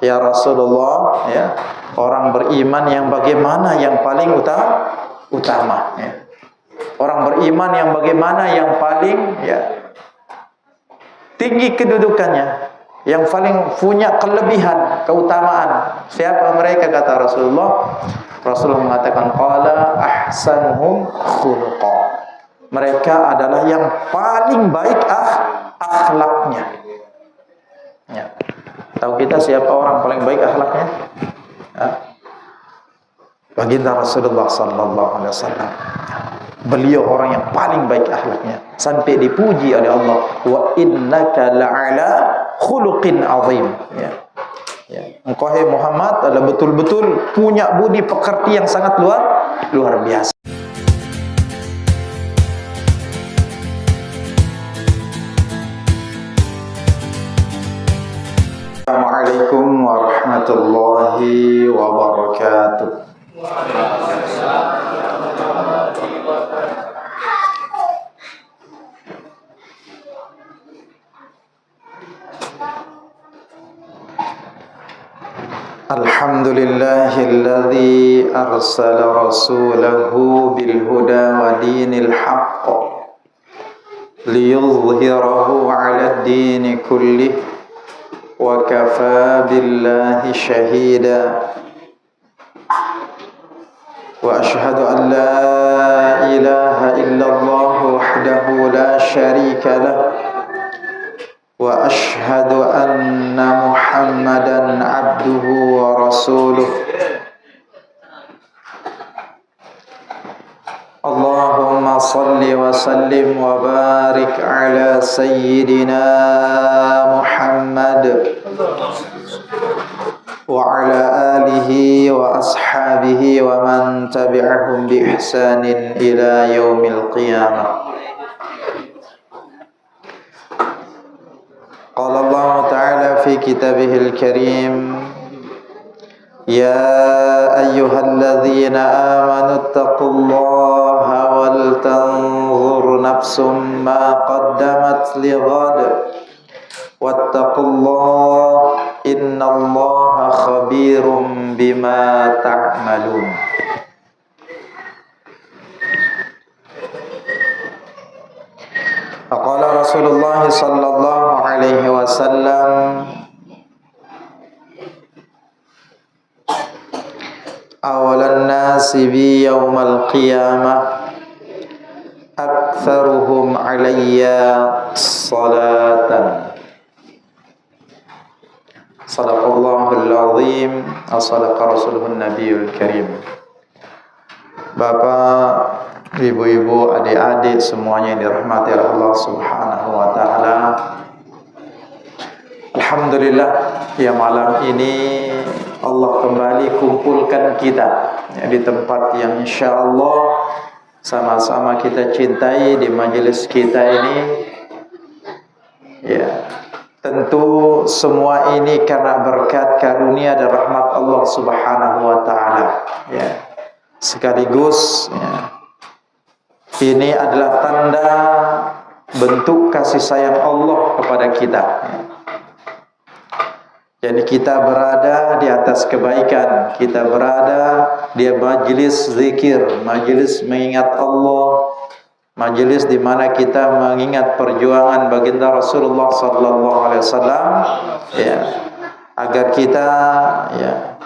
Ya Rasulullah, ya, orang beriman yang bagaimana yang paling utama, ya. Orang beriman yang bagaimana yang paling, ya, tinggi kedudukannya, yang paling punya kelebihan, keutamaan. Siapa mereka, kata Rasulullah? Rasulullah mengatakan qala ahsanuhum khuluqa. Mereka adalah yang paling baik akhlaknya. Ya. Tahu kita siapa orang paling baik akhlaknya? Ya. Baginda Rasulullah sallallahu alaihi wasallam. Beliau orang yang paling baik akhlaknya, sampai dipuji oleh Allah, wa innaka la'ala khuluqin azim. Ya. Ya. Engkau hai Muhammad adalah betul-betul punya budi pekerti yang sangat luar biasa. Assalamualaikum warahmatullahi wabarakatuh. Alhamdulillahilladzi arsala rasulahu bil huda wa dinil haqq liyudhhirahu 'ala ad-din kullih wa kafaa billahi shahida. Wa ashhadu an la ilaha illallah wahdahu la syarika lah. Wa ashhadu anna Muhammadan abduhu wa rasuluh. Allahumma salli wa sallim wa barik ala sayyidina Muhammad wa ala alihi wa ashabihi wa man tabi'ahum bi ihsanin ila yaumil qiyamah. Qala Allah Ta'ala fi kitabihil karim, ya ayyuhalladzina amanu taqullaha wal tanzur nafsum ma qaddamat lighad wattaqullaha innallaha khabirum bima ta'malun. Faqala Rasulullah sallallahu alaihi wasallam, awalan nasi bi yaumal qiyamah aktsaruhum alayya salatan. Sadaqallahul azim, as-sadaqa rasuluhun nabiyul karim. Bapak, ibu-ibu, adik-adik semuanya yang dirahmati oleh Allah Subhanahu wa taala. Alhamdulillah, ya, malam ini Allah kembali kumpulkan kita, ya, di tempat yang insyaallah sama-sama kita cintai, di majelis kita ini. Ya, tentu semua ini karena berkat karunia dan rahmat Allah Subhanahu wa taala, ya. Sekaligus, ya, ini adalah tanda bentuk kasih sayang Allah kepada kita. Jadi kita berada di atas kebaikan, kita berada di majelis zikir, majelis mengingat Allah, majelis di mana kita mengingat perjuangan baginda Rasulullah sallallahu alaihi wasallam, ya, agar kita, ya,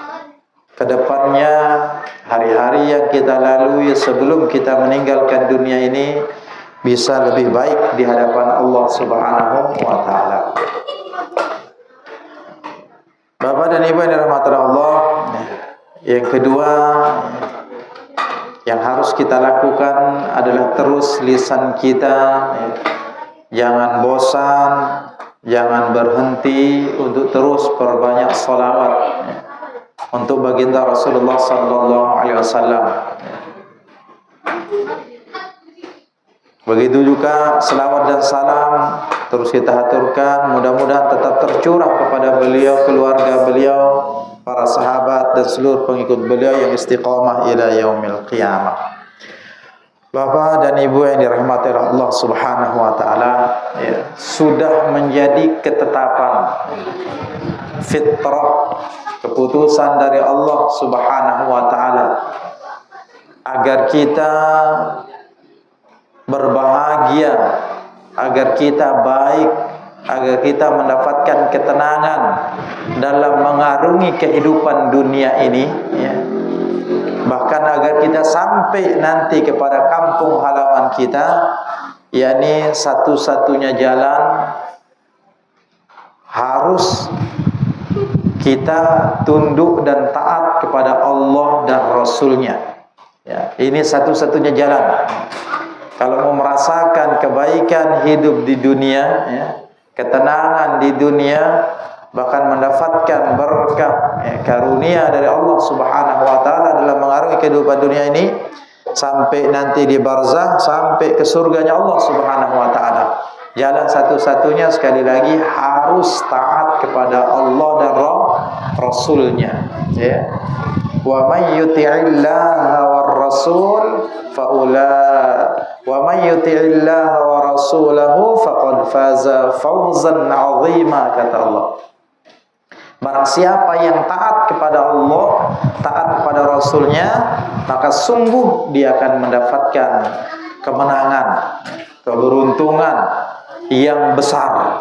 kedepannya hari-hari yang kita lalui sebelum kita meninggalkan dunia ini bisa lebih baik di hadapan Allah Subhanahu wa taala. Bapak dan Ibu yang dirahmati Allah, yang kedua yang harus kita lakukan adalah terus lisan kita, ya, jangan bosan, jangan berhenti untuk terus perbanyak salawat, ya, untuk baginda Rasulullah sallallahu alaihi wasallam. Begitu juga selawat dan salam terus kita haturkan, mudah-mudahan tetap tercurah kepada beliau, keluarga beliau, para sahabat dan seluruh pengikut beliau yang istiqamah ila yaumil qiyamah. Bapak dan Ibu yang dirahmati Allah Subhanahu wa taala, ya, sudah menjadi ketetapan fitrah, keputusan dari Allah Subhanahu wa taala agar kita berbahagia, agar kita baik, agar kita mendapatkan ketenangan dalam mengarungi kehidupan dunia ini, ya. Bahkan agar kita sampai nanti kepada kampung halaman kita, yakni satu-satunya jalan harus kita tunduk dan taat kepada Allah dan Rasulnya, ya. Ini satu-satunya jalan. Kalau mau merasakan kebaikan hidup di dunia, ya, ketenangan di dunia, bahkan mendapatkan berkah, ya, karunia dari Allah Subhanahu wa taala dalam mengarungi kehidupan dunia ini sampai nanti di barzah, sampai ke surganya Allah Subhanahu wa taala. Jalan satu-satunya sekali lagi harus taat kepada Allah dan Rasulnya, ya. Wa may yuti'illaha war rasul wa may yuti'illaha wa rasulahu faqad faza fawzan 'azima, kata Allah. Barang siapa yang taat kepada Allah, taat kepada Rasulnya, maka sungguh dia akan mendapatkan kemenangan, keberuntungan yang besar,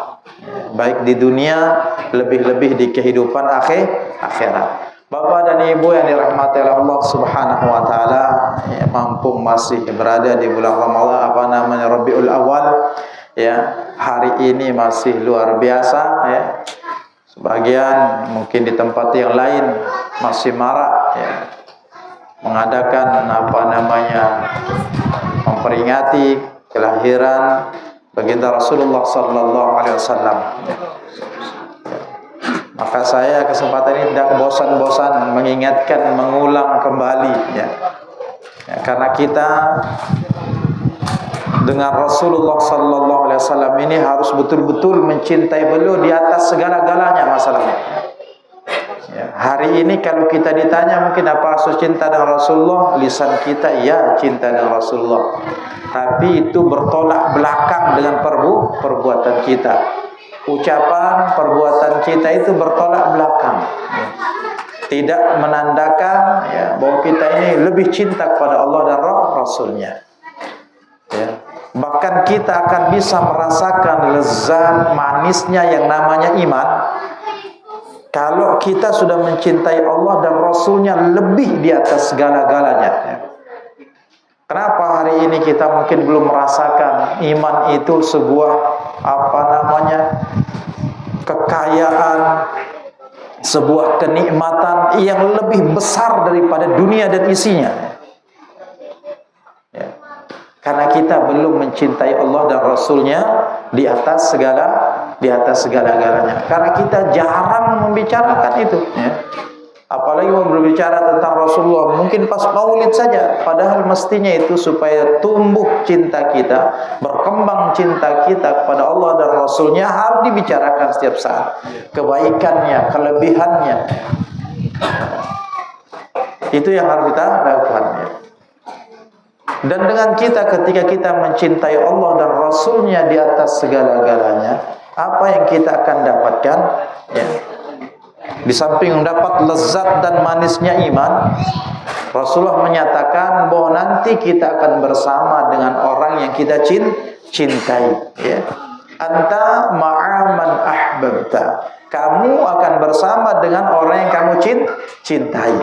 baik di dunia, lebih-lebih di kehidupan akhirat. Bapak dan Ibu yang dirahmati Allah Subhanahu wa taala, ya, mumpung masih berada di bulan Ramadan, Rabiul Awal, ya, hari ini masih luar biasa, ya. Sebagian mungkin di tempat yang lain masih marak, ya, mengadakan memperingati kelahiran baginda Rasulullah sallallahu alaihi wasallam. Maka saya kesempatan ini tidak bosan-bosan mengingatkan, mengulang kembali, ya. Ya, karena kita dengan Rasulullah sallallahu alaihi wasallam ini harus betul-betul mencintai beliau di atas segala-galanya masalahnya. Ya, hari ini kalau kita ditanya mungkin apa harus cinta dengan Rasulullah, lisan kita ya cinta dengan Rasulullah, tapi itu bertolak belakang dengan perbuatan kita. Ucapan, perbuatan kita itu bertolak belakang, ya. Tidak menandakan, ya, bahwa kita ini lebih cinta kepada Allah dan Rasulnya, ya. Bahkan kita akan bisa merasakan lezat manisnya yang namanya iman kalau kita sudah mencintai Allah dan Rasulnya lebih di atas segala-galanya, ya. Kenapa hari ini kita mungkin belum merasakan iman itu sebuah kekayaan, sebuah kenikmatan yang lebih besar daripada dunia dan isinya, ya. Karena kita belum mencintai Allah dan Rasulnya di atas segala-galanya. Karena kita jarang membicarakan itu, ya. Apalagi mau berbicara tentang Rasulullah, mungkin pas maulid saja. Padahal mestinya itu supaya tumbuh cinta kita, berkembang cinta kita kepada Allah dan Rasulnya harus dibicarakan setiap saat. Kebaikannya, kelebihannya, itu yang harus kita lakukan, ya. Dan dengan kita, ketika kita mencintai Allah dan Rasulnya di atas segala-galanya, apa yang kita akan dapatkan, ya? Di samping mendapat lezat dan manisnya iman, Rasulullah menyatakan bahwa nanti kita akan bersama dengan orang yang kita cintai, ya. Anta ma'aman ahbabta, kamu akan bersama dengan orang yang kamu cintai.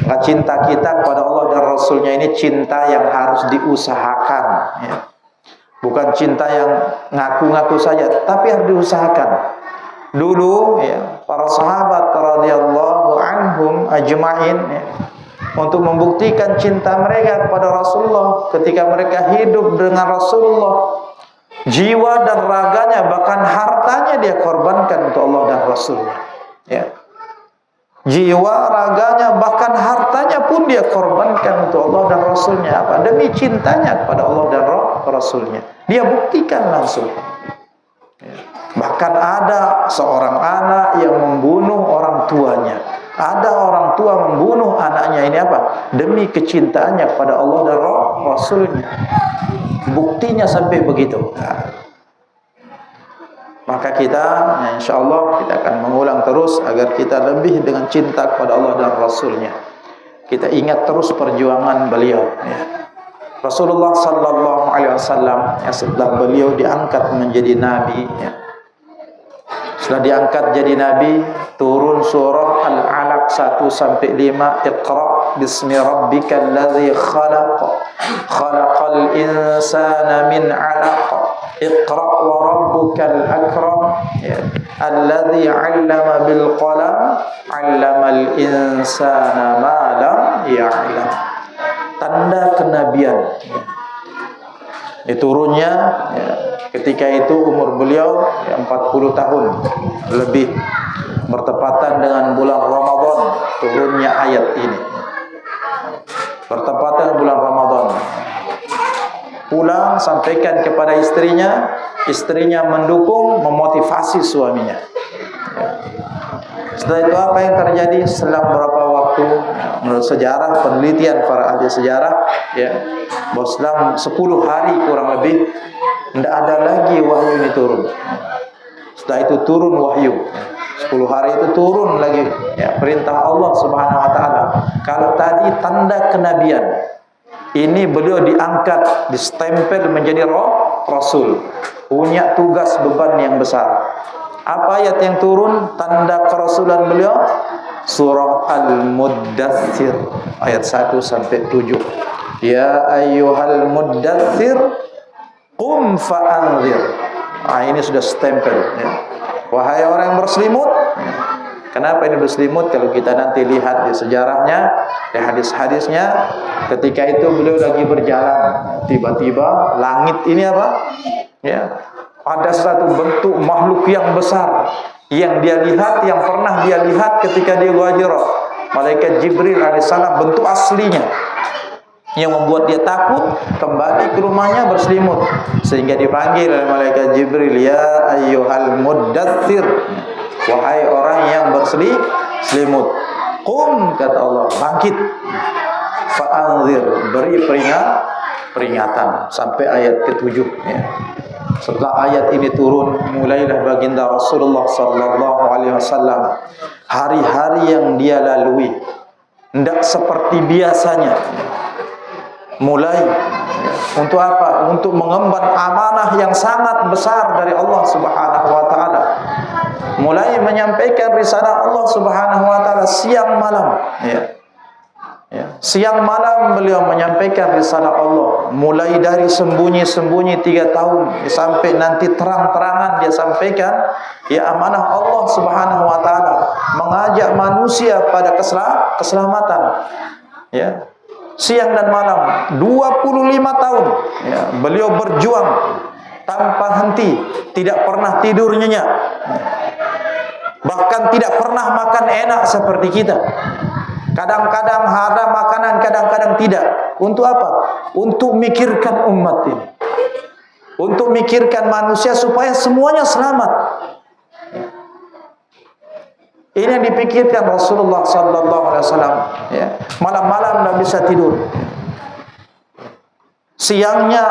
Maka cinta kita kepada Allah dan Rasulnya ini cinta yang harus diusahakan, ya. Bukan cinta yang ngaku-ngaku saja, tapi harus diusahakan. Dulu, ya, para sahabat radhiyallahu anhum ajma'in, ya, untuk membuktikan cinta mereka kepada Rasulullah ketika mereka hidup dengan Rasulullah, jiwa dan raganya bahkan hartanya dia korbankan untuk Allah dan Rasulnya, ya. Jiwa, raganya, bahkan hartanya pun dia korbankan untuk Allah dan Rasulnya. Apa? Demi cintanya kepada Allah dan Rasulnya. Dia buktikan langsung, ya. Bahkan ada seorang anak yang membunuh orang tuanya. Ada orang tua membunuh anaknya. Ini apa? Demi kecintaannya kepada Allah dan Rasulnya. Buktinya sampai begitu. Maka kita, ya insyaallah kita akan mengulang terus agar kita lebih dengan cinta kepada Allah dan Rasulnya. Kita ingat terus perjuangan beliau. Ya. Rasulullah sallallahu alaihi wasallam setelah beliau diangkat menjadi nabi, ya. Setelah diangkat jadi nabi, turun surah Al-Alaq 1 sampai 5, Iqra bismi rabbikal ladzi khalaq, khalaqal insana min 'alaq, Iqra wa rabbukal akram, ya. Alladzi 'allama bil qalam, 'allamal insana ma lam ya'lam. Tanda kenabian, ya. Turunnya, ya, ketika itu umur beliau, ya, 40 tahun lebih, bertepatan dengan bulan Ramadan turunnya ayat ini, bertepatan bulan Ramadan. Pulang sampaikan kepada istrinya, istrinya mendukung, memotivasi suaminya. Setelah itu apa yang terjadi? Setelah beberapa waktu, menurut sejarah, penelitian para ahli sejarah, ya, bahwa setelah 10 hari kurang lebih, tidak ada lagi wahyu ini turun. Setelah itu turun wahyu. 10 hari itu turun lagi, ya, perintah Allah Subhanahu wa taala. Kalau tadi tanda kenabian, ini beliau diangkat, distempel menjadi rasul, punya tugas beban yang besar. Apa ayat yang turun tanda kerasulan beliau? Surah Al-Muddathir ayat 1 sampai 7. Ya ayyuhal muddathir qum fa'anzir. Ini sudah stempel, ya. Wahai orang yang berselimut. Kenapa ini berselimut? Kalau kita nanti lihat di sejarahnya, di hadis-hadisnya, ketika itu beliau lagi berjalan, tiba-tiba langit ini apa? Ya, ada satu bentuk makhluk yang besar yang dia lihat, yang pernah dia lihat ketika dia Gua Hira. Malaikat Jibril alaihissalam, bentuk aslinya, yang membuat dia takut, kembali ke rumahnya berselimut, sehingga dipanggil oleh malaikat Jibril, ya ayyuhal muddathir, wahai orang yang berselimut. Qum, kata Allah, bangkit. Fa'anzir, beri peringatan sampai ayat ke-7, ya. Setelah ayat ini turun, mulailah baginda Rasulullah sallallahu alaihi wasallam hari-hari yang dia lalui tidak seperti biasanya. Mulai, untuk apa? Untuk mengemban amanah yang sangat besar dari Allah Subhanahu wa taala. Mulai menyampaikan risalah Allah Subhanahu wa taala siang malam, ya. Ya. Siang malam beliau menyampaikan risalah Allah, mulai dari sembunyi-sembunyi 3 tahun sampai nanti terang-terangan dia sampaikan, ya, amanah Allah Subhanahu wa taala, mengajak manusia pada keselamatan, ya. Siang dan malam 25 tahun, ya, beliau berjuang tanpa henti, tidak pernah tidur nyenyak, bahkan tidak pernah makan enak seperti kita. Kadang-kadang ada makanan, kadang-kadang tidak. Untuk apa? Untuk mikirkan umat ini, untuk mikirkan manusia supaya semuanya selamat. Ini yang dipikirkan Rasulullah sallallahu alaihi wasallam, ya. Malam-malam tidak bisa tidur, siangnya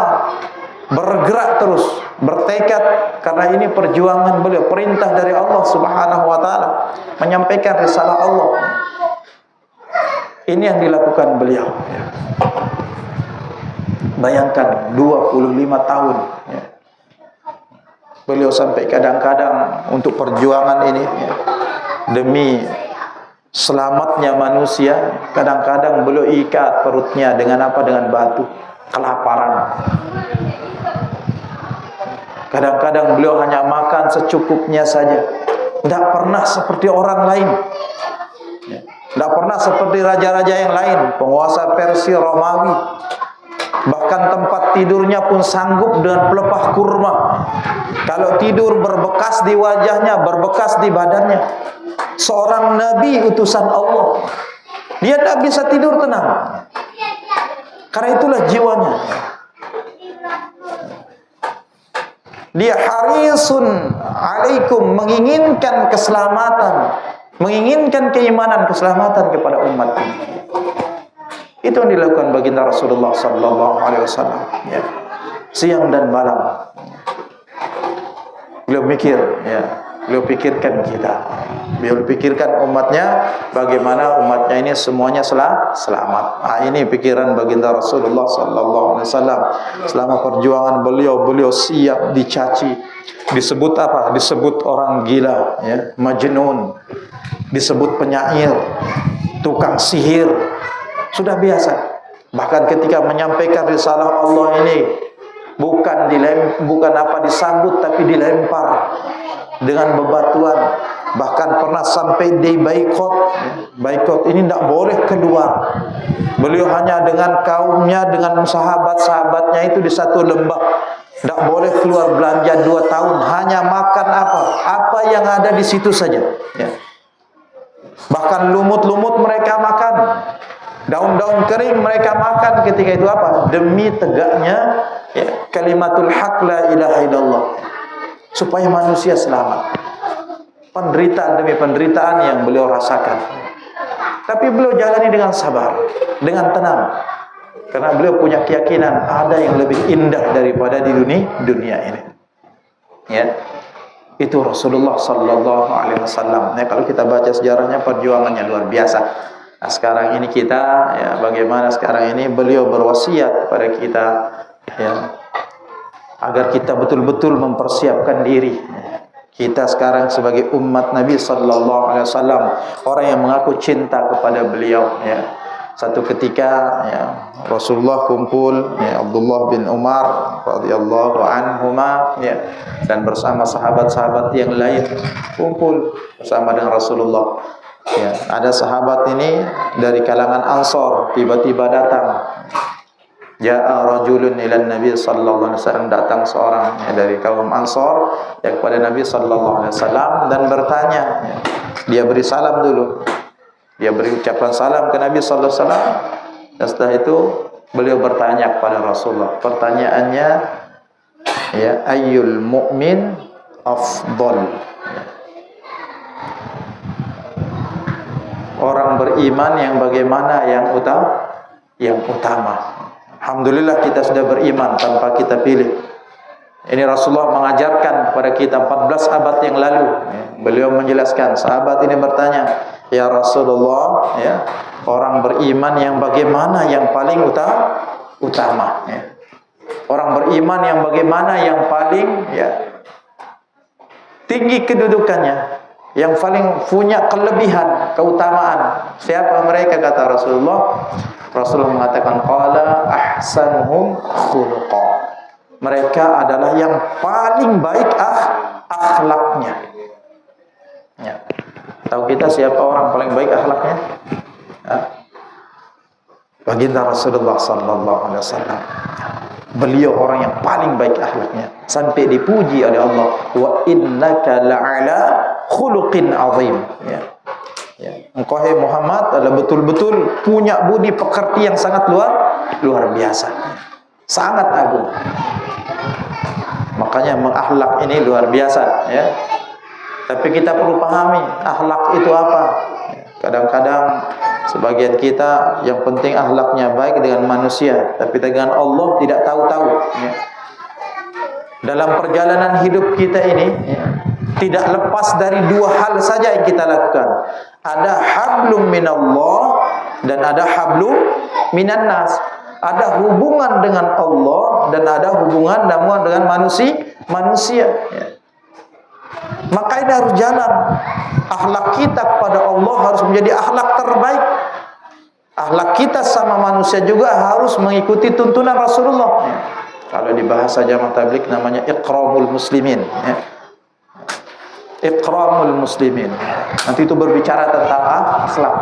bergerak terus, bertekad, karena ini perjuangan beliau, perintah dari Allah Subhanahu wa taala, menyampaikan risalah Allah. Ini yang dilakukan beliau, ya. Bayangkan 25 tahun, ya. Beliau sampai kadang-kadang untuk perjuangan ini, ya, demi selamatnya manusia, kadang-kadang beliau ikat perutnya dengan apa? Dengan batu, kelaparan. Kadang-kadang beliau hanya makan secukupnya saja, tidak pernah seperti orang lain, ya. Tidak pernah seperti raja-raja yang lain, penguasa Persia, Romawi. Bahkan tempat tidurnya pun sanggup dengan pelepah kurma. Kalau tidur berbekas di wajahnya, berbekas di badannya. Seorang nabi utusan Allah, dia tidak bisa tidur tenang, karena itulah jiwanya. Dia harisun alaikum, menginginkan keselamatan, menginginkan keimanan, keselamatan kepada umat ini. Itu yang dilakukan baginda Rasulullah sallallahu alaihi wasallam, ya. Siang dan malam. Beliau mikir, ya, beliau pikirkan kita, beliau pikirkan umatnya, bagaimana umatnya ini semuanya selamat. Ini pikiran baginda Rasulullah sallallahu alaihi wasallam. Selama perjuangan beliau siap dicaci, disebut apa? Disebut orang gila, ya, majnun, disebut penyair, tukang sihir, sudah biasa. Bahkan ketika menyampaikan risalah Allah ini, bukan apa disambut, tapi dilempar dengan bebatuan. Bahkan pernah sampai di boikot ini tidak boleh keluar. Beliau hanya dengan kaumnya, dengan sahabat-sahabatnya itu di satu lembah, tidak boleh keluar belanja 2 tahun, hanya makan apa yang ada di situ saja, ya. Bahkan lumut-lumut mereka makan, daun-daun kering mereka makan. Ketika itu apa? Demi tegaknya, ya, kalimatul haq la ilaha illallah, supaya manusia selamat. Penderitaan demi penderitaan yang beliau rasakan, tapi beliau jalani dengan sabar, dengan tenang, karena beliau punya keyakinan ada yang lebih indah daripada di dunia ini, ya. Itu Rasulullah sallallahu alaihi wasallam. Nah, kalau kita baca sejarahnya, perjuangannya luar biasa. Nah, sekarang ini kita, ya, bagaimana sekarang ini beliau berwasiat kepada kita, ya, agar kita betul-betul mempersiapkan diri. Kita sekarang sebagai umat Nabi sallallahu alaihi wasallam, orang yang mengaku cinta kepada beliau, ya. Satu ketika, ya, Rasulullah kumpul, ya, Abdullah bin Umar radhiyallahu anhuma, ya, dan bersama sahabat-sahabat yang lain kumpul bersama dengan Rasulullah. Ya, ada sahabat ini dari kalangan Ansor tiba-tiba datang. Ja'a rajulun ila Nabi sallallahu alaihi wasallam, datang seorang, ya, dari kaum Ansor, ya, kepada Nabi sallallahu alaihi wasallam dan bertanya, ya. Dia beri salam dulu. Dia beri ucapan salam ke Nabi sallallahu alaihi wasallam. Dan setelah itu beliau bertanya kepada Rasulullah. Pertanyaannya, ya, ayyul mu'min afdal. Ya. Orang beriman yang bagaimana yang utama. Alhamdulillah kita sudah beriman tanpa kita pilih. Ini Rasulullah mengajarkan kepada kita 14 abad yang lalu, ya. Beliau menjelaskan, sahabat ini bertanya, ya Rasulullah, ya, orang beriman yang bagaimana yang paling utama, ya. Orang beriman yang bagaimana yang paling, ya, tinggi kedudukannya, yang paling punya kelebihan, keutamaan. Siapa mereka, kata Rasulullah? Rasulullah mengatakan, qala ahsanuhum khuluqa. Mereka adalah yang paling baik akhlaknya. Ya. Tahu kita siapa orang paling baik akhlaknya? Ya. Baginda Rasulullah sallallahu alaihi wasallam. Beliau orang yang paling baik akhlaknya, sampai dipuji oleh Allah, wa innaka la'ala khuluqin azim. Ya. Ya. Engkau, hai Muhammad, adalah betul-betul punya budi pekerti yang sangat luar biasa, sangat agung. Makanya mengakhlak ini luar biasa, ya. Tapi kita perlu pahami akhlak itu apa. Kadang-kadang sebagian kita yang penting akhlaknya baik dengan manusia, tapi dengan Allah tidak tahu-tahu, ya. Dalam perjalanan hidup kita ini, ya, tidak lepas dari 2 hal saja yang kita lakukan. Ada hablum minallah dan ada hablum minannas. Ada hubungan dengan Allah dan ada hubungan dengan manusia, ya. Maka ini harus jalan. Akhlak kita kepada Allah harus menjadi akhlak terbaik. Akhlak kita sama manusia juga harus mengikuti tuntunan Rasulullah, ya. Kalau di bahasa jamaah tabligh namanya ikramul muslimin, ya. Ikramul muslimin. Nanti itu berbicara tentang akhlak.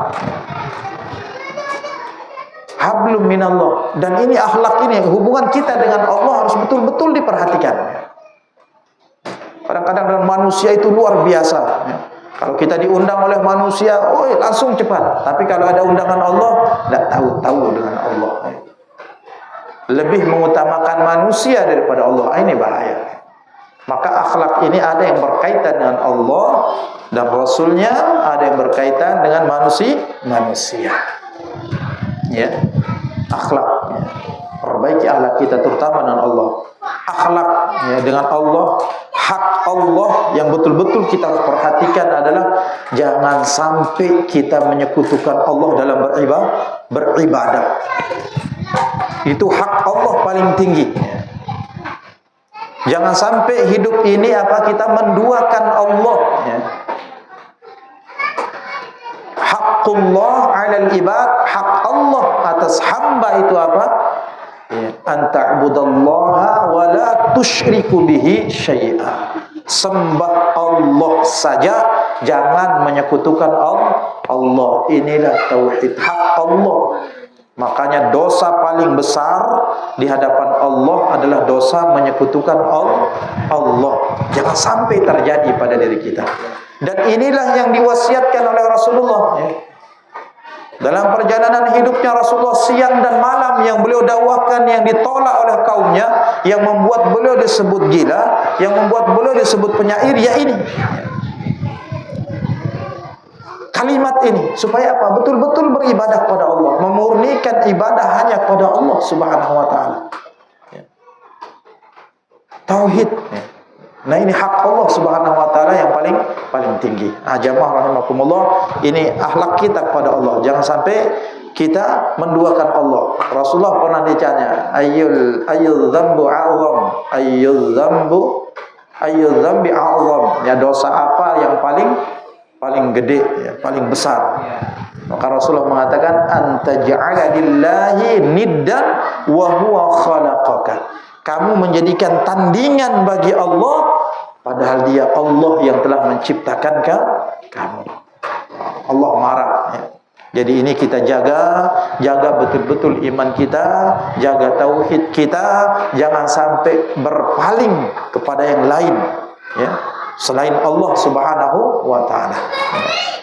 Hablum minallah. Dan ini akhlak ini, hubungan kita dengan Allah harus betul-betul diperhatikan. Kadang-kadang dengan manusia itu luar biasa, ya. Kalau kita diundang oleh manusia, oh, langsung cepat. Tapi kalau ada undangan Allah, tidak tahu dengan Allah, ya. Lebih mengutamakan manusia daripada Allah. Ini bahaya. Maka akhlak ini ada yang berkaitan dengan Allah dan Rasulnya, ada yang berkaitan dengan manusia. Ya, akhlak, ya. Perbaiki akhlak kita terutama dengan Allah. akhlak ya, dengan Allah, hak Allah yang betul-betul kita harus perhatikan adalah jangan sampai kita menyekutukan Allah dalam beribadah. Itu hak Allah paling tinggi. Jangan sampai hidup ini kita menduakan Allah ya. Haqqullah 'alal ibad, hak Allah atas hamba itu apa? Ya, anta'budallaha wa la tusyriku bihi syai'a. Sembah Allah saja, jangan menyekutukan Allah. Inilah tauhid, hak Allah. Makanya dosa paling besar di hadapan Allah adalah dosa menyekutukan Allah. Jangan sampai terjadi pada diri kita. Dan inilah yang diwasiatkan oleh Rasulullah ya. Dalam perjalanan hidupnya Rasulullah siang dan malam yang beliau dakwahkan, yang ditolak oleh kaumnya, yang membuat beliau disebut gila, yang membuat beliau disebut penyair, ya ini kalimat ini, supaya apa? Betul-betul beribadah kepada Allah, memurnikan ibadah hanya kepada Allah Subhanahu wa taala. Tauhid. Nah, ini hak Allah Subhanahu wa taala yang paling tinggi. Jamaah rahimakumullah, ini akhlak kita kepada Allah. Jangan sampai kita menduakan Allah. Rasulullah pernah ditanya, ayyul dzambu a'zam? Ayyul dzambi a'zam? Ya, dosa apa yang paling gede ya, paling besar? Maka Rasulullah mengatakan, anta ja'ala lillahi niddan wa huwa khalaqaka. Kamu menjadikan tandingan bagi Allah, padahal dia Allah yang telah menciptakan kamu. Allah marah ya. Jadi ini kita jaga betul-betul iman kita, jaga tauhid kita, jangan sampai berpaling kepada yang lain ya, selain Allah Subhanahu wa taala.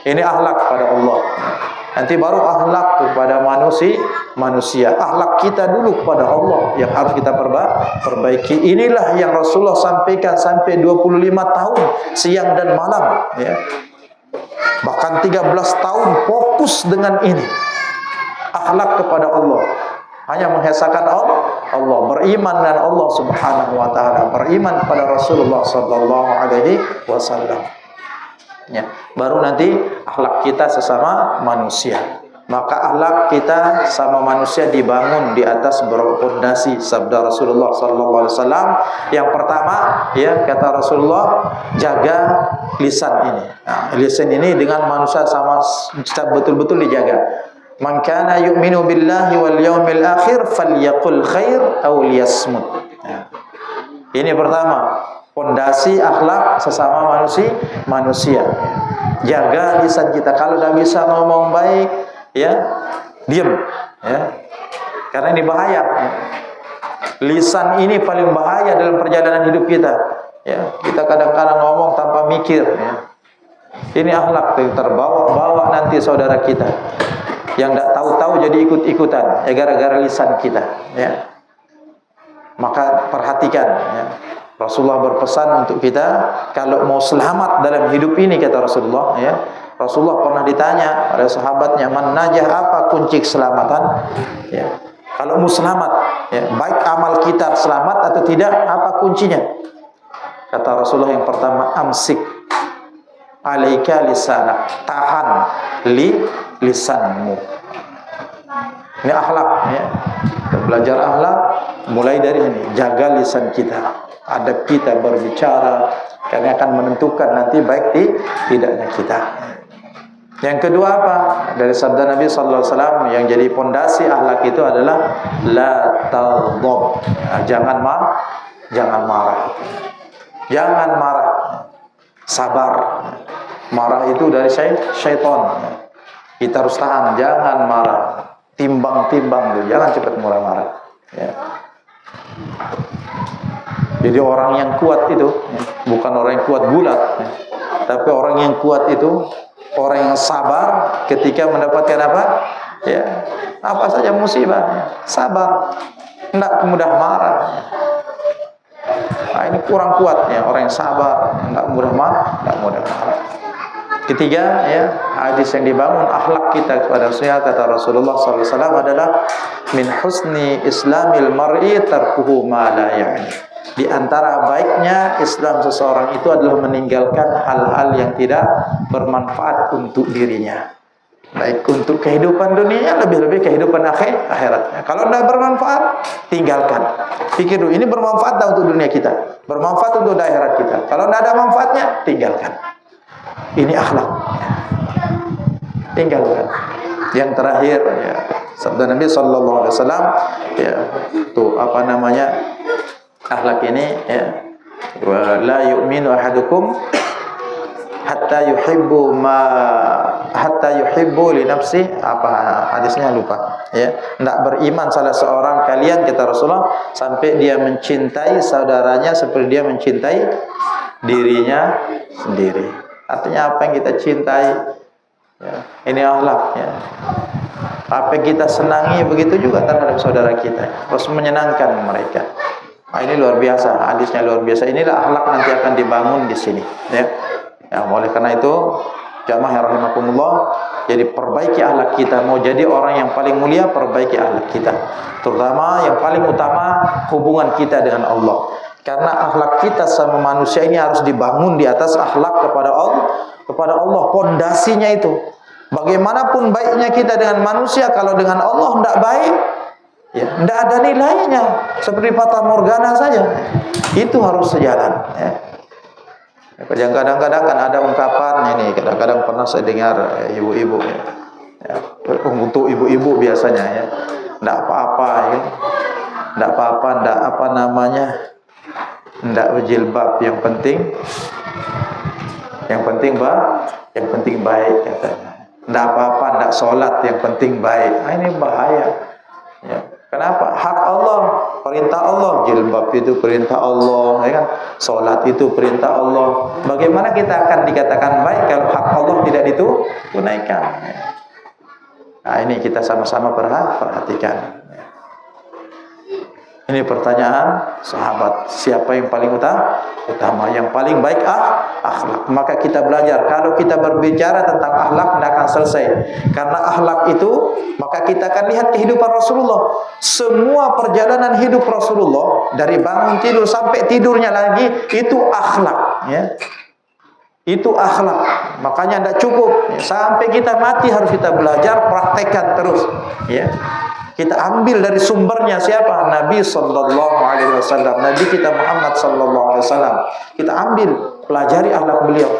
Ini akhlak pada Allah. Nanti baru akhlak kepada manusia. Akhlak kita dulu kepada Allah yang harus kita perbaiki. Inilah yang Rasulullah sampaikan sampai 25 tahun siang dan malam ya. Bahkan 13 tahun fokus dengan ini. Akhlak kepada Allah. Hanya mengesahkan Allah, beriman dengan Allah Subhanahu wa taala, beriman kepada Rasulullah sallallahu alaihi wasallam. Ya, baru nanti akhlak kita sesama manusia. Maka akhlak kita sama manusia dibangun di atas berpondasi sabda Rasulullah sallallahu alaihi wasallam. Yang pertama, ya kata Rasulullah, jaga lisan ini. Nah, lisan ini dengan manusia sama betul-betul dijaga. Man kana yu'minu billahi wal yaumil akhir falyaqul khair aw liyasmut. Ya. Ini pertama. Pondasi akhlak sesama manusia. Jaga lisan kita. Kalau tidak bisa ngomong baik, ya diam, ya. Karena ini bahaya. Ya. Lisan ini paling bahaya dalam perjalanan hidup kita. Ya, kita kadang-kadang ngomong tanpa mikir. Ya. Ini akhlak terbawa-bawa nanti saudara kita yang tidak tahu-tahu jadi ikut-ikutan, ya gara-gara lisan kita. Ya. Maka perhatikan. Ya. Rasulullah berpesan untuk kita kalau mau selamat dalam hidup ini, kata Rasulullah ya. Rasulullah pernah ditanya oleh sahabatnya, man najah, apa kunci keselamatan? Ya. Kalau mau selamat, ya, baik amal kita selamat atau tidak, apa kuncinya? Kata Rasulullah yang pertama, amsik alaika lisanak, tahan lisanmu. Ini akhlak ya. Kita belajar akhlak mulai dari ini, jaga lisan kita. Adab kita berbicara, karena akan menentukan nanti baik tidaknya kita. Yang kedua apa? Dari sabda Nabi sallallahu alaihi wasallam yang jadi pondasi akhlak itu adalah la taghdab. Jangan marah. Jangan marah. Sabar. Marah itu dari syaitan. Kita harus tahan, jangan marah. Timbang-timbang dulu, jangan cepat marah. Ya. Jadi orang yang kuat itu bukan orang yang kuat gulat, tapi orang yang kuat itu orang yang sabar ketika mendapatkan apa? Ya, apa saja musibah, sabar, tidak mudah marah. Nah, ini kurang kuat ya, orang yang sabar, tidak mudah marah. Ketiga, ya, hadis yang dibangun akhlak kita kepada Rasulullah, kata Rasulullah SAW adalah min husni islamil mar'i tarkuhu ma la ya'ni. Di antara baiknya Islam seseorang itu adalah meninggalkan hal-hal yang tidak bermanfaat untuk dirinya. Baik untuk kehidupan dunia, lebih-lebih kehidupan akhiratnya. Kalau tidak bermanfaat, tinggalkan. Pikir dulu, ini bermanfaat tak untuk dunia kita? Bermanfaat untuk akhirat kita. Kalau tidak ada manfaatnya, tinggalkan. Ini akhlak. Tinggalkan. Yang terakhir, ya, sabda Nabi Sallallahu Alaihi Wasallam, ya, tuh apa namanya akhlak ini, ya, la yu'minu ahadukum hatta yuhibbu li nafsi, apa hadisnya lupa, ya, tidak beriman salah seorang kalian, kata Rasulullah, sampai dia mencintai saudaranya seperti dia mencintai dirinya sendiri. Artinya apa yang kita cintai, ya, ini akhlak, ya. Apa yang kita senangi begitu juga terhadap saudara kita, harus menyenangkan mereka. Nah, ini luar biasa, hadisnya luar biasa. Inilah akhlak nanti akan dibangun di sini, ya. Ya, oleh karena itu, jamaah yang rahimakumullah, jadi perbaiki akhlak kita. Mau jadi orang yang paling mulia, perbaiki akhlak kita. Terutama yang paling utama, hubungan kita dengan Allah. Karena akhlak kita sama manusia ini harus dibangun di atas akhlak kepada Allah. Pondasinya itu. Bagaimanapun baiknya kita dengan manusia, kalau dengan Allah tidak baik, ya, tidak ada nilainya. Seperti fata morgana saja. Itu harus sejalan, ya. Kadang-kadang kan ada ungkapan ini, kadang-kadang pernah saya dengar, ya, ibu-ibu, ya. Ya, untuk ibu-ibu biasanya, ya, tidak apa-apa, ya. Tidak apa-apa, tidak apa namanya, tidak berjilbab, yang penting baik, katanya. Tidak apa-apa, tidak sholat, yang penting baik. Nah, ini bahaya, ya. Kenapa? Hak Allah, perintah Allah, jilbab itu perintah Allah, ya kan? Salat itu perintah Allah. Bagaimana kita akan dikatakan baik kalau hak Allah tidak ditunaikan? Nah, ini kita sama-sama perhatikan. Ini pertanyaan sahabat, siapa yang paling utama, yang paling baik akhlak. Maka kita belajar, kalau kita berbicara tentang akhlak tidak akan selesai. Karena akhlak itu, maka kita akan lihat kehidupan Rasulullah. Semua perjalanan hidup Rasulullah, dari bangun tidur sampai tidurnya lagi, itu akhlak, ya. Itu akhlak. Makanya tidak cukup, ya. Sampai kita mati harus kita belajar, praktekkan terus, ya. Kita ambil dari sumbernya siapa? Nabi Sallallahu Alaihi Wasallam, Nabi kita Muhammad Sallallahu Alaihi Wasallam. Kita ambil, pelajari akhlak beliau.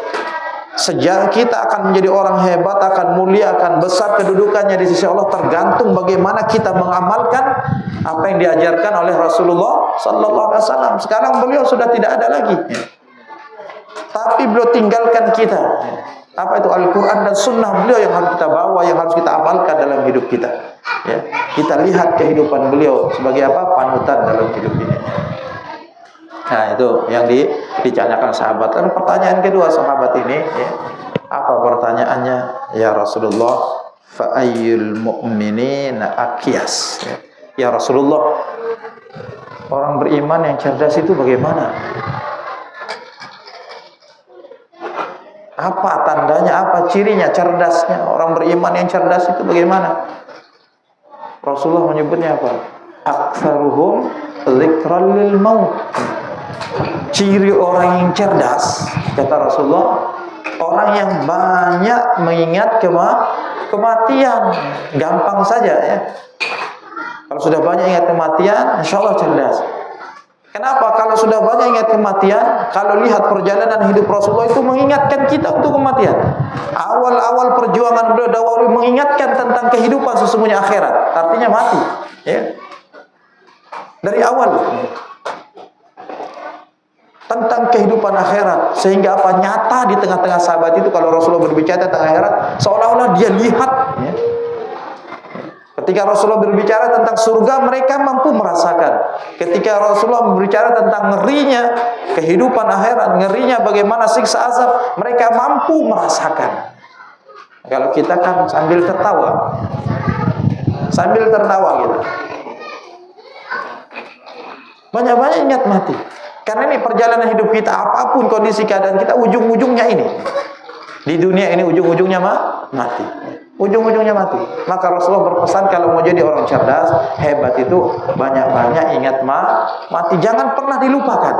Sejak kita akan menjadi orang hebat, akan mulia, akan besar kedudukannya di sisi Allah, tergantung bagaimana kita mengamalkan apa yang diajarkan oleh Rasulullah Sallallahu Alaihi Wasallam. Sekarang beliau sudah tidak ada lagi, tapi beliau tinggalkan kita. Apa itu? Al-Quran dan Sunnah beliau yang harus kita bawa, yang harus kita amalkan dalam hidup kita, ya. Kita lihat kehidupan beliau sebagai apa? Panutan dalam hidup ini. Nah, itu yang dicanyakan sahabat. Dan pertanyaan kedua sahabat ini, ya, apa pertanyaannya? Ya Rasulullah, fa ayyul mu'minina aqyas. Ya Rasulullah, orang beriman yang cerdas itu bagaimana? Apa tandanya, apa cirinya cerdasnya? Orang beriman yang cerdas itu bagaimana? Rasulullah menyebutnya apa? Aktsaruhum dzikran lil maut. Ciri orang yang cerdas, kata Rasulullah, orang yang banyak mengingat kematian. Gampang saja, ya. Kalau sudah banyak ingat kematian, insya Allah cerdas. Kenapa? Kalau sudah banyak ingat kematian, kalau lihat perjalanan hidup Rasulullah itu mengingatkan kita untuk kematian. Awal-awal perjuangan beliau dahulu mengingatkan tentang kehidupan sesungguhnya akhirat. Artinya mati, ya. Dari awal tentang kehidupan akhirat, sehingga apa, nyata di tengah-tengah sahabat itu kalau Rasulullah berbicara tentang akhirat, seolah-olah dia lihat, ya. Ketika Rasulullah berbicara tentang surga, mereka mampu merasakan. Ketika Rasulullah berbicara tentang ngerinya kehidupan akhirat, ngerinya bagaimana siksa azab, mereka mampu merasakan. Kalau kita kan sambil tertawa gitu. Banyak-banyak ingat mati. Karena ini perjalanan hidup kita, apapun kondisi keadaan kita, ujung-ujungnya ini. Di dunia ini ujung-ujungnya mati. ujung-ujungnya mati. Maka Rasulullah berpesan kalau mau jadi orang cerdas, hebat itu banyak-banyak ingat mati, jangan pernah dilupakan.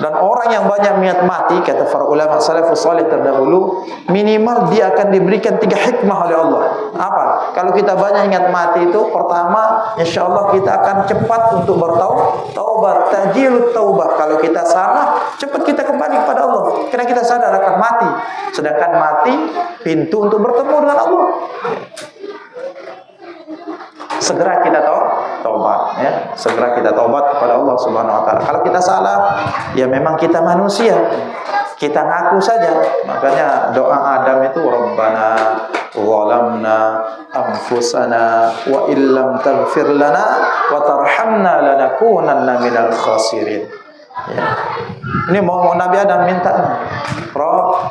Dan orang yang banyak niat mati, kata para ulama salafus salih terdahulu, minimal dia akan diberikan 3 hikmah oleh Allah. Apa? Kalau kita banyak ingat mati itu, pertama, insya Allah kita akan cepat untuk bertaubat, tajilut taubah. Kalau kita salah, cepat kita kembali kepada Allah. Karena kita sadar akan mati. Sedangkan mati, pintu untuk bertemu dengan Allah. Segera kita taubat, ya. Segera kita taubat kepada Allah Subhanahu wa taala. Kalau kita salah, ya memang kita manusia. Kita ngaku saja. Makanya doa Adam itu Rabbana zalamna anfusana wa illam taghfir lana wa tarhamna lanakunanna minal khasirin. Ya. Ini mau Nabi Adam minta, Rabb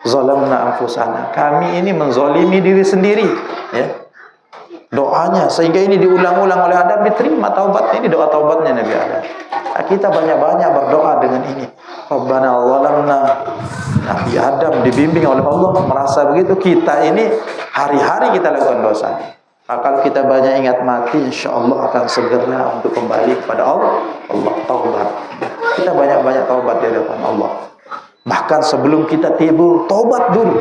zalamna anfusana. Kami ini menzalimi diri sendiri, ya. Doanya sehingga ini diulang-ulang oleh Adam, diterima taubatnya. Ini doa taubatnya Nabi Adam. Nah, kita banyak-banyak berdoa dengan ini. Rabbana zalamna. Nabi Adam dibimbing oleh Allah merasa begitu. Kita ini hari-hari kita lakukan dosa. Nah, kalau kita banyak ingat mati, insya Allah akan segera untuk kembali kepada Allah. Allah taubat. Kita banyak-banyak taubat di hadapan Allah. Bahkan sebelum kita tidur, taubat dulu.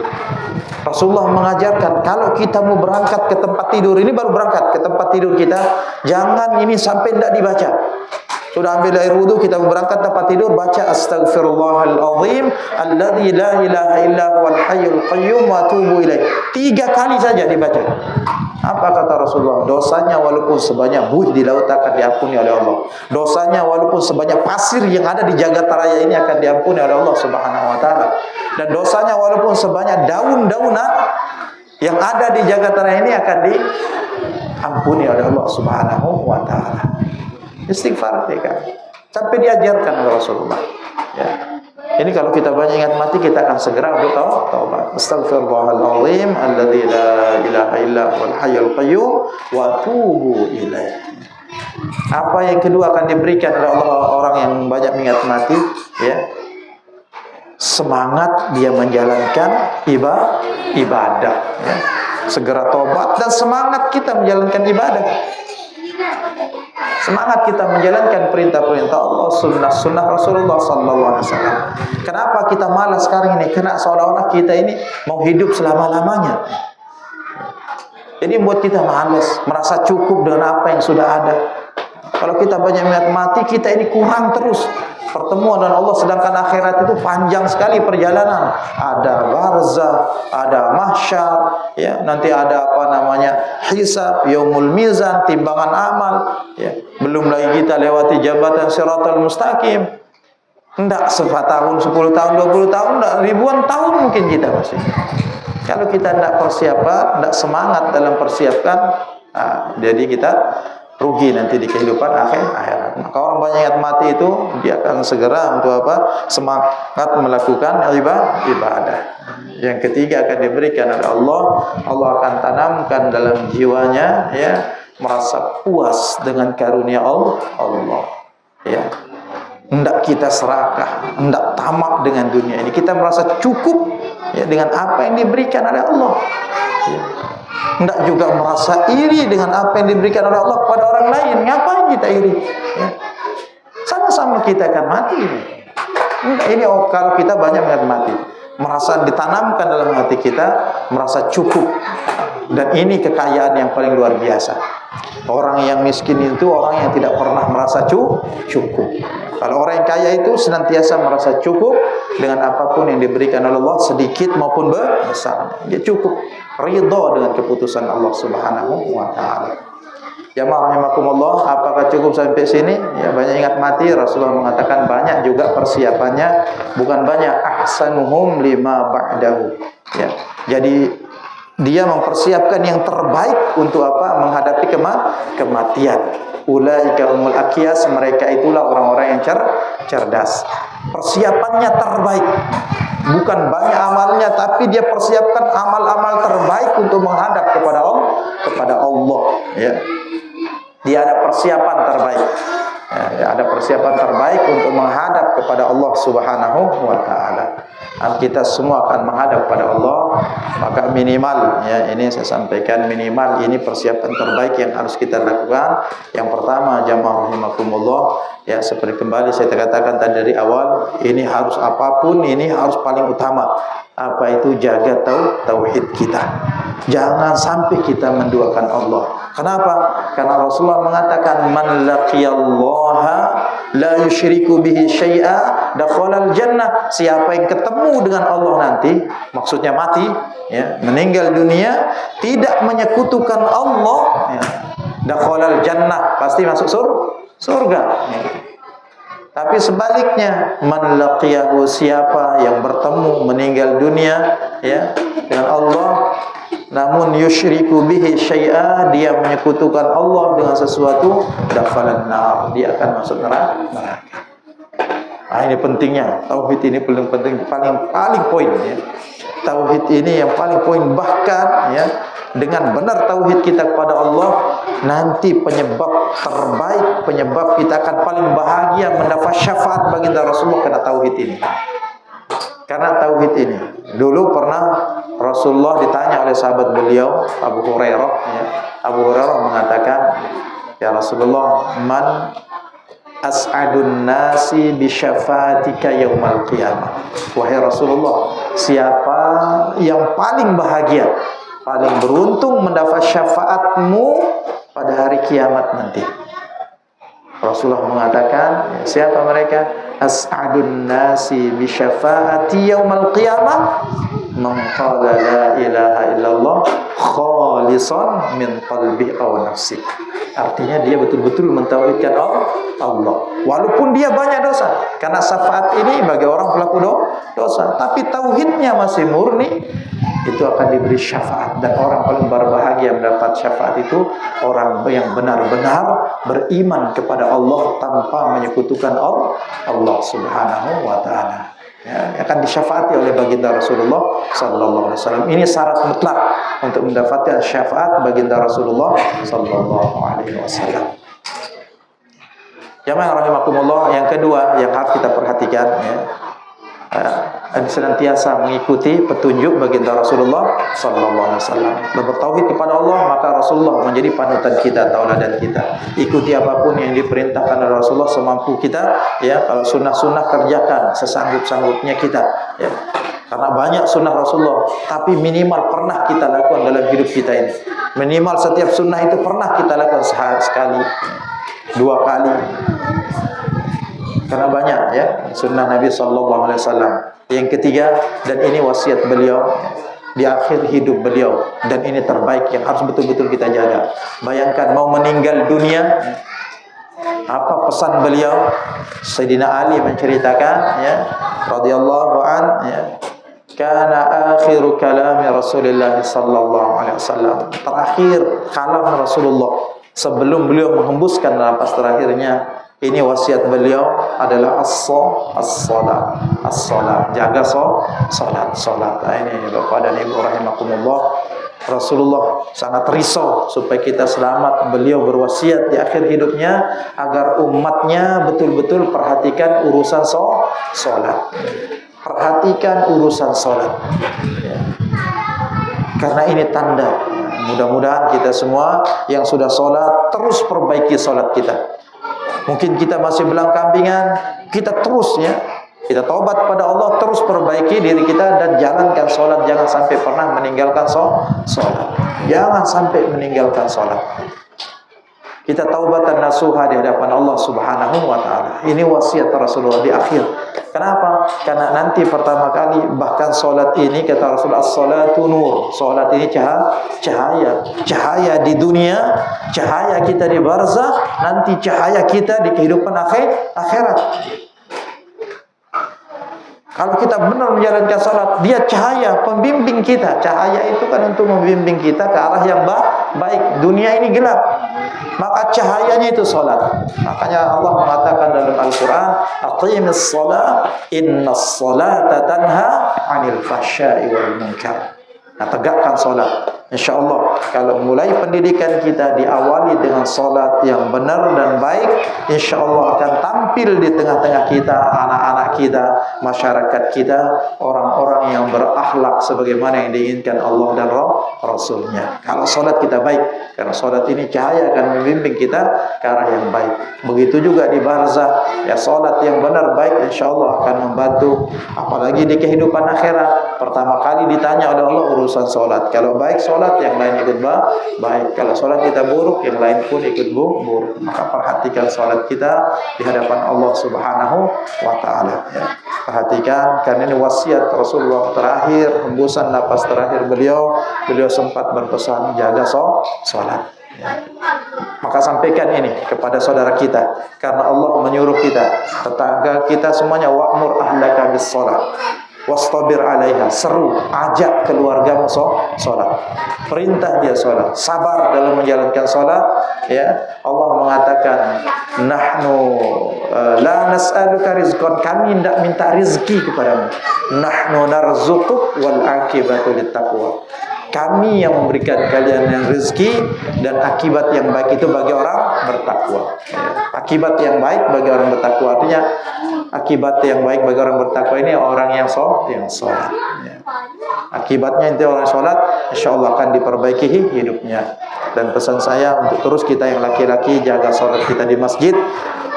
Rasulullah mengajarkan kalau kita mau berangkat ke tempat tidur, ini baru berangkat ke tempat tidur kita, jangan ini sampai tidak dibaca. Sudah ambil air wudu, kita berangkat tempat tidur, baca astaghfirullahalazim alladzi la ilaha illa huwal hayyul qayyum wa atubu ilaih. 3 kali saja dibaca. Apa kata Rasulullah? Dosanya walaupun sebanyak buih di laut akan diampuni oleh Allah. Dosanya walaupun sebanyak pasir yang ada di jagat raya ini akan diampuni oleh Allah Subhanahu wa taala. Dan dosanya walaupun sebanyak daun-daunan yang ada di jagat raya ini akan diampuni oleh Allah Subhanahu wa taala. Istighfar kan. Sampai diajarkan oleh Rasulullah. Ya. Ini kalau kita banyak ingat mati, kita akan segera untuk taubat. Astaghfirullahalazim alladzi la ilaha illa huwal hayyul qayyum wa atubu ilaih. Apa yang kedua akan diberikan oleh Allah orang yang banyak ingat mati, ya. Semangat dia menjalankan ibadah, ya. Segera taubat dan semangat kita menjalankan ibadah. Semangat kita menjalankan perintah-perintah Allah, sunnah Rasulullah sallallahu alaihi wasallam. Kenapa kita malas sekarang ini? Karena seolah-olah kita ini mau hidup selama-lamanya. Jadi buat kita malas, merasa cukup dengan apa yang sudah ada. Kalau kita banyak ingat mati, kita ini kurang terus pertemuan dengan Allah, sedangkan akhirat itu panjang sekali perjalanan. Ada barzah, ada mahsyar, ya, nanti ada hisab, yaumul mizan, timbangan amal, ya. Belum lagi kita lewati jabatan siratal mustaqim. Enggak 10 tahun, 10 tahun, 20 tahun, enggak ribuan tahun mungkin kita masih. Kalau kita enggak persiapan, enggak semangat dalam persiapkan, jadi kita rugi nanti di kehidupan akhirat. Maka orang banyak ingat mati itu dia akan segera untuk semangat melakukan ibadah. Yang ketiga akan diberikan oleh Allah. Allah akan tanamkan dalam jiwanya, ya, merasa puas dengan karunia Allah. Ya. Hendak kita serakah, hendak tamak dengan dunia ini. Kita merasa cukup, ya, dengan apa yang diberikan oleh Allah. Ya. Hendak juga merasa iri dengan apa yang diberikan oleh Allah kepada orang lain. Ngapain kita iri? Ya. Sama-sama kita akan mati. Ini kalau kita banyak ingat mati, merasa ditanamkan dalam hati kita, merasa cukup. Dan ini kekayaan yang paling luar biasa. Orang yang miskin itu orang yang tidak pernah merasa cukup. Kalau orang yang kaya itu senantiasa merasa cukup dengan apapun yang diberikan oleh Allah, sedikit maupun besar. Dia cukup, ridha dengan keputusan Allah Subhanahu wa taala. Jamaah rahimakumullah, apakah cukup sampai sini? Ya, banyak ingat mati, Rasulullah mengatakan banyak juga persiapannya, bukan banyak, ahsanuhum lima ba'dahu. Ya. Jadi dia mempersiapkan yang terbaik untuk menghadapi kematian. Ulaika humul aqyas, mereka itulah orang-orang yang cerdas. Persiapannya terbaik. Bukan banyak amalnya, tapi dia persiapkan amal-amal terbaik untuk menghadap kepada Allah, ya. Dia ada persiapan terbaik. Ya, ada persiapan terbaik untuk menghadap kepada Allah Subhanahu wa taala. kita semua akan menghadap pada Allah, maka minimal ya, ini saya sampaikan, minimal ini persiapan terbaik yang harus kita lakukan. Yang pertama, jamaah rahimakumullah, ya seperti kembali saya katakan tadi dari awal, ini harus apapun ini harus paling utama. Apa itu? Jaga tauhid kita. Jangan sampai kita menduakan Allah. Kenapa? Karena Rasulullah mengatakan man laqiyallaha la yusyriku bihi syai'a dakhalal jannah. Siapa yang ketemu dengan Allah nanti, maksudnya mati, ya, meninggal dunia tidak menyekutukan Allah, ya, dakhalal jannah, pasti masuk surga. Ya. Tapi sebaliknya, man laqiyahu, siapa yang bertemu meninggal dunia ya dengan Allah namun yusyriku bihi syai'a, dia menyekutukan Allah dengan sesuatu, dakhalan nar, dia akan masuk neraka. Nah, ini pentingnya tauhid, ini paling penting, paling poin ya. Tauhid ini yang paling poin, bahkan ya dengan benar tauhid kita kepada Allah, nanti penyebab terbaik, penyebab kita akan paling bahagia mendapat syafaat baginda Rasulullah karena tauhid ini. Karena tauhid ini. Dulu pernah Rasulullah ditanya oleh sahabat beliau Abu Hurairah, ya. Abu Hurairah mengatakan, ya Rasulullah, man as'adun nasi bi syafaatika yaumal qiyamah. Wahai Rasulullah, siapa yang paling bahagia, paling beruntung mendapat syafaatmu pada hari kiamat nanti? Rasulullah mengatakan, siapa mereka? As'adun nasi bi syafaati yaumal qiyamah man qala la ilaha illallah khalisan min qalbi aw nafsi. Artinya dia betul-betul mentauhidkan Allah walaupun dia banyak dosa. Karena syafaat ini bagi orang pelaku dosa, tapi tauhidnya masih murni, itu akan diberi syafaat. Dan orang paling berbahagia mendapat syafaat itu orang yang benar-benar beriman kepada Allah tanpa menyekutukan Allah subhanahu wa ta'ala, ya, akan disyafaati oleh baginda Rasulullah sallallahu alaihi wasallam. Ini syarat mutlak untuk mendapatkan syafaat baginda Rasulullah sallallahu alaihi wasallam. Jamaah rahimakumullah, yang kedua yang harus kita perhatikan ya, senantiasa mengikuti petunjuk baginda Rasulullah sallallahu alaihi wasallam. Bertauhid kepada Allah, maka Rasulullah menjadi panutan kita, tauladan kita. Ikuti apapun yang diperintahkan oleh Rasulullah semampu kita, ya. Kalau sunnah-sunnah kerjakan sesanggup-sanggupnya kita, ya. Karena banyak sunnah Rasulullah, tapi minimal pernah kita lakukan dalam hidup kita ini. Minimal setiap sunnah itu pernah kita lakukan sekali, 2 kali. Karena banyak ya sunnah Nabi sallallahu alaihi wasallam. Yang ketiga, dan ini wasiat beliau di akhir hidup beliau, dan ini terbaik yang harus betul-betul kita jaga. Bayangkan mau meninggal dunia, apa pesan beliau? Sayyidina Ali menceritakan ya radhiyallahu an, ya, kana akhiru kalami Rasulullah sallallahu alaihi wasallam, terakhir kalam Rasulullah sebelum beliau menghembuskan napas terakhirnya. Ini wasiat beliau adalah as-salat. Jaga salat. Nah, ini Bapak dan Ibu rahimakumullah, Rasulullah sangat risau supaya kita selamat. Beliau berwasiat di akhir hidupnya agar umatnya betul-betul perhatikan urusan salat. Perhatikan urusan salat. Ya. Karena ini tanda. Mudah-mudahan kita semua yang sudah salat terus perbaiki salat kita. Mungkin kita masih belang-kambingan, kita terus ya, kita taubat pada Allah, terus perbaiki diri kita dan jalankan sholat. Jangan sampai pernah meninggalkan sholat. Jangan sampai meninggalkan sholat. Kita taubatan nasuha di hadapan Allah subhanahu wa ta'ala. Ini wasiat Rasulullah di akhir. Kenapa? Karena nanti pertama kali, bahkan sholat ini kata Rasulullah, as-salatu nur. Sholat ini cahaya. Cahaya di dunia, cahaya kita di barzakh, nanti cahaya kita di kehidupan akhirat. Kalau kita benar menjalankan salat, dia cahaya pembimbing kita. Cahaya itu kan untuk membimbing kita ke arah yang baik. Dunia ini gelap, maka cahayanya itu salat. Makanya Allah mengatakan dalam Al-Quran, aqimis salat, innas salata tanha 'anil fahsya'i wal munkar. Nah, tegakkan salat. InsyaAllah kalau mulai pendidikan kita diawali dengan solat yang benar dan baik, InsyaAllah akan tampil di tengah-tengah kita, anak-anak kita, masyarakat kita, orang-orang yang berakhlak sebagaimana yang diinginkan Allah dan Rasulnya. Kalau solat kita baik, karena solat ini cahaya akan membimbing kita ke arah yang baik. Begitu juga di barzah, ya solat yang benar baik InsyaAllah akan membantu. Apalagi di kehidupan akhirat, pertama kali ditanya oleh Allah urusan solat. Kalau baik solat, yang lain ikut baik. Kalau solat kita buruk, yang lain pun ikut buruk. Maka perhatikan solat kita di hadapan Allah Subhanahu wa Ta'ala, ya. Perhatikan, karena ini wasiat Rasulullah terakhir, hembusan napas terakhir beliau sempat berpesan jaga solat, ya. Maka sampaikan ini kepada saudara kita, karena Allah menyuruh kita, tetangga kita semuanya, wa'mur ahlaka bis salat wastabir alaiha, seru, ajak keluargamu solat, perintah dia solat, sabar dalam menjalankan solat, ya. Allah mengatakan, nahnu la nas'aluka rizqan, kami tidak minta rizki kepadamu, nahnu narzuquk wal akibatu littaqwa, kami yang memberikan kalian yang rezeki, dan akibat yang baik itu bagi orang bertakwa, ya. Akibat yang baik bagi orang bertakwa, artinya akibat yang baik bagi orang bertakwa ini orang yang sholat, ya. Akibatnya itu orang sholat, InsyaAllah akan diperbaiki hidupnya. Dan pesan saya untuk terus kita yang laki-laki jaga sholat kita di masjid.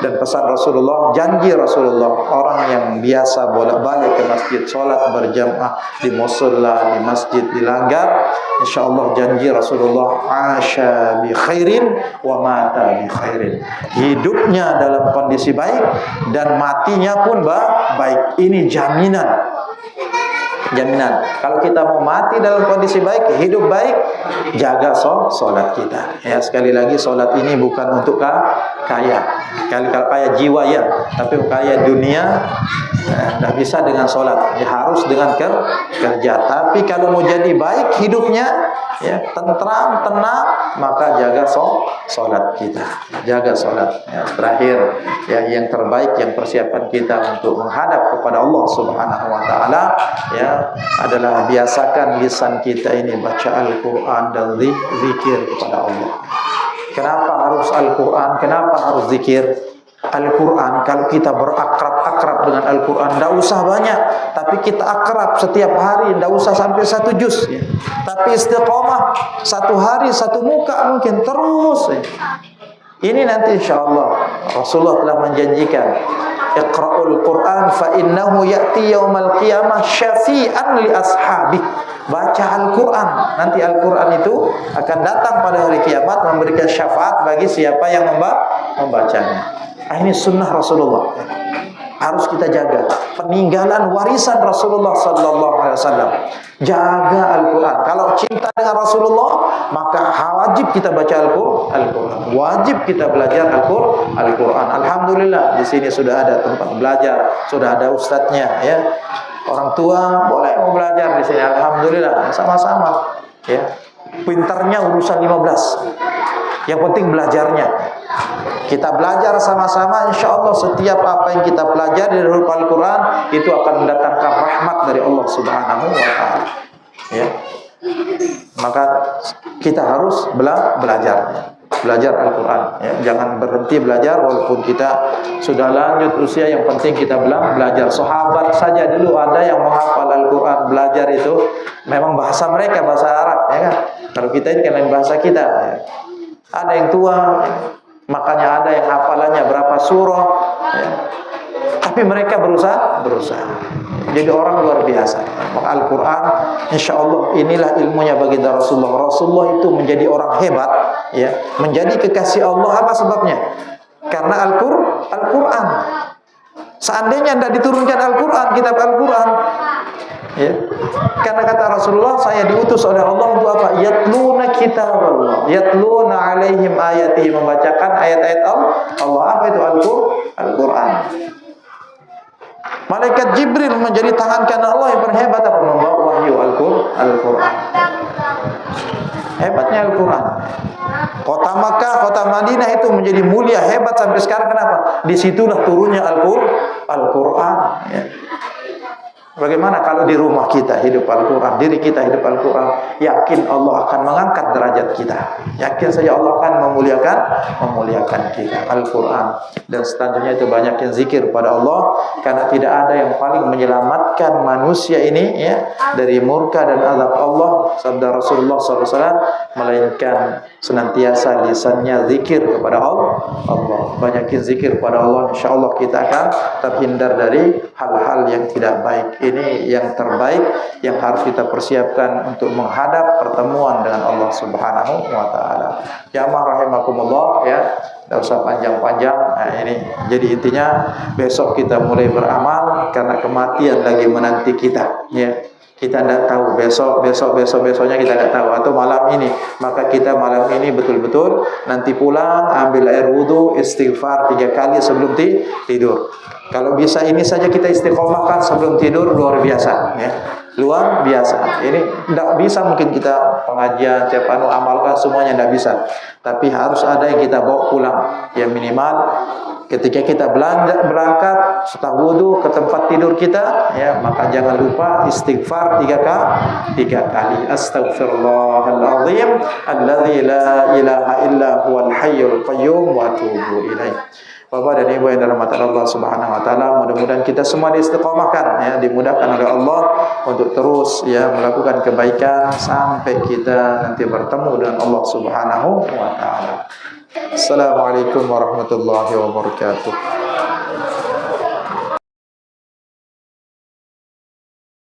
Dan pesan Rasulullah, janji Rasulullah, orang yang biasa bolak-balik ke masjid, sholat berjamaah di musalla, di masjid dilanggar, InsyaAllah janji Rasulullah, asya bi khairin wa mata bi khairin, hidupnya dalam kondisi baik dan matinya pun baik. Ini jaminan. Kalau kita mau mati dalam kondisi baik, hidup baik, jaga solat kita, ya. Sekali lagi, solat ini bukan untuk kaya. Kalau kaya jiwa, ya, tapi kaya dunia tidak bisa dengan solat, ya, harus dengan kerja. Tapi kalau mau jadi baik hidupnya, ya, tentram, tenang, maka jaga solat kita, jaga solat, ya. Terakhir, ya, yang terbaik, yang persiapan kita untuk menghadap kepada Allah Subhanahu wa Ta'ala, ya, adalah biasakan lisan kita ini baca Al-Quran dan zikir kepada Allah. Kenapa harus Al-Quran? Kenapa harus zikir? Al-Quran, kalau kita berakrab dengan Al-Quran, tidak usah banyak, tapi kita akrab setiap hari, tidak usah sampai 1 juz, ya. Tapi istiqomah 1 hari 1 muka mungkin terus, ya. Ini nanti InsyaAllah Rasulullah telah menjanjikan, Iqra'ul Quran fa innahu ya'ti yaumal qiyamah syafi'an li ashabi. Baca Al-Quran, nanti Al-Quran itu akan datang pada hari kiamat memberikan syafaat bagi siapa yang membacanya. Ini sunnah Rasulullah, harus kita jaga. Peninggalan warisan Rasulullah sallallahu alaihi wasallam. Jaga Al-Quran. Kalau cinta dengan Rasulullah, maka wajib kita baca Al-Quran. Wajib kita belajar Al-Quran. Alhamdulillah, di sini sudah ada tempat belajar, sudah ada ustadznya, ya. Orang tua boleh mau belajar di sini. Alhamdulillah, sama-sama, ya. Pintarnya urusan 15. Yang penting belajarnya. Kita belajar sama-sama, InsyaAllah setiap apa yang kita pelajari dari Al-Quran itu akan mendatangkan rahmat dari Allah Subhanahu wa Ta'ala, ya. Maka kita harus belajar Al-Quran, ya. Jangan berhenti belajar walaupun kita sudah lanjut usia, yang penting kita belajar. Sahabat saja dulu ada yang menghafal Al-Quran, belajar itu memang bahasa mereka, bahasa Arab, ya kan. Kalau kita ini kan lain bahasa kita, ya. Ada yang tua, makanya ada yang hafalannya berapa surah, ya. Tapi mereka berusaha. Jadi orang luar biasa. Al-Quran, InsyaAllah inilah ilmunya baginda Rasulullah. Rasulullah itu menjadi orang hebat, ya, menjadi kekasih Allah. Apa sebabnya? Karena Al-Quran. Seandainya tidak diturunkan Al-Quran, kitab Al-Quran, ya. Karena kata Rasulullah, saya diutus oleh Allah untuk apa? Yatluna kitaballah, yatluna alaihim ayatihi, membacakan ayat-ayat Allah. Apa itu Al-Quran? Malaikat Jibril menjadi tangan kanan Allah yang terhebat, apa? Membawa wahyu Al-Quran. Hebatnya Al-Quran. Kota Makkah, kota Madinah itu menjadi mulia, hebat sampai sekarang. Kenapa? Disitulah turunnya Al-Quran, ya. Bagaimana kalau di rumah kita hidup Al-Quran, diri kita hidup Al-Quran, yakin Allah akan mengangkat derajat kita. Yakin saja Allah akan memuliakan kita. Al-Quran. Dan selanjutnya itu banyakin zikir pada Allah, karena tidak ada yang paling menyelamatkan manusia ini ya dari murka dan azab Allah, sabda Rasulullah SAW, melainkan senantiasa lisannya zikir kepada Allah. Banyakin zikir pada Allah, insya Allah kita akan terhindar dari hal-hal yang tidak baik. Ini yang terbaik yang harus kita persiapkan untuk menghadap pertemuan dengan Allah Subhanahu wa taala. Jamaah rahimakumullah ya. Tidak usah panjang-panjang. Nah, ini jadi intinya besok kita mulai beramal karena kematian lagi menanti kita ya. Kita tidak tahu besoknya kita tidak tahu, atau malam ini. Maka kita malam ini betul-betul nanti pulang ambil air wudu, istighfar 3 kali sebelum tidur. Kalau bisa ini saja kita istiqomahkan sebelum tidur, luar biasa ya. Luar biasa. Ini tidak bisa mungkin kita pengajian tiap amalkan semuanya, tidak bisa. Tapi harus ada yang kita bawa pulang. Ya minimal ketika kita berangkat setelah wudu ke tempat tidur kita ya, maka jangan lupa istighfar 3 kali. Astaghfirullahaladzim alladzi la ilaha illa huwal hayyul qayyum wa atubu ilaih. Bapak dan Ibu yang dirahmati Allah Subhanahu wa taala, mudah-mudahan kita semua diistiqomahkan ya, dimudahkan oleh Allah untuk terus ya melakukan kebaikan sampai kita nanti bertemu dengan Allah Subhanahu wa taala. Assalamualaikum warahmatullahi wabarakatuh.